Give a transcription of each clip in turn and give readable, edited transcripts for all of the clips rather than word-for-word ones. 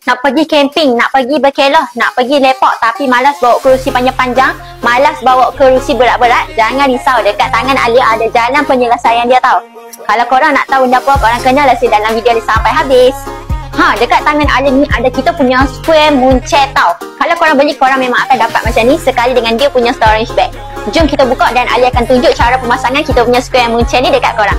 nak pergi camping, nak pergi berkelah, nak pergi lepak tapi malas bawa kerusi panjang-panjang, malas bawa kerusi berat-berat, jangan risau, dekat tangan Alia ada jalan penyelesaian dia tau. Kalau korang nak tahu apa, korang kenalah dalam video ni sampai habis. Dekat tangan Alia ni ada kita punya square moon chair tau. Kalau korang beli, korang memang akan dapat macam ni sekali dengan dia punya storage bag. Jom kita buka dan Alia akan tunjuk cara pemasangan kita punya square moon chair ni dekat korang.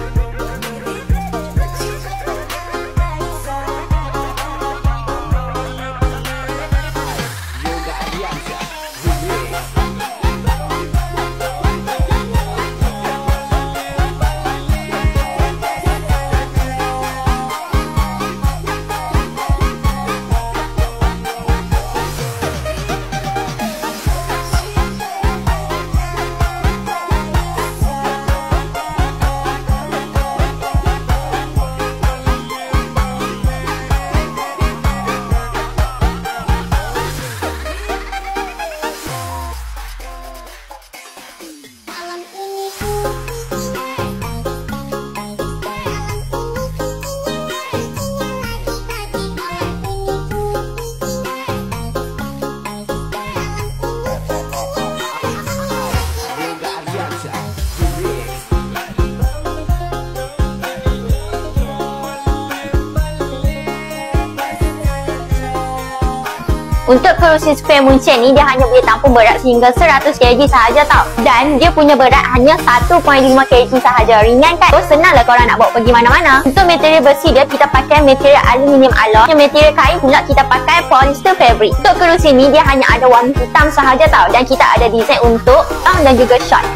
Untuk kerusi square moon chair ni, dia hanya boleh tampung berat sehingga 100 kg sahaja tau. Dan dia punya berat hanya 1.5 kg sahaja. Ringan kan? So, senanglah korang nak bawa pergi mana-mana. Untuk material besi dia, kita pakai material aluminium alloy. Untuk material kain pula, kita pakai polyester fabric. Untuk kerusi ni, dia hanya ada warna hitam sahaja tau. Dan kita ada design untuk long dan juga short.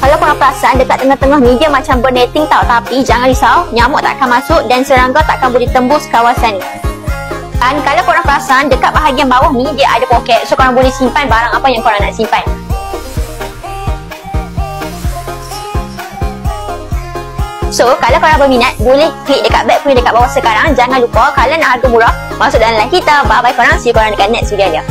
Kalau korang perasan, dekat tengah-tengah ni dia macam bernetting tau. Tapi jangan risau, nyamuk takkan masuk dan serangga takkan boleh tembus kawasan ni. Dan kalau korang perasan, dekat bahagian bawah ni dia ada poket. So korang boleh simpan barang apa yang korang nak simpan. So kalau korang berminat, boleh klik dekat beg punya dekat bawah sekarang. Jangan lupa, kalau nak harga murah, masuk dalam live kita. Bye bye korang, see you korang dekat next video dia.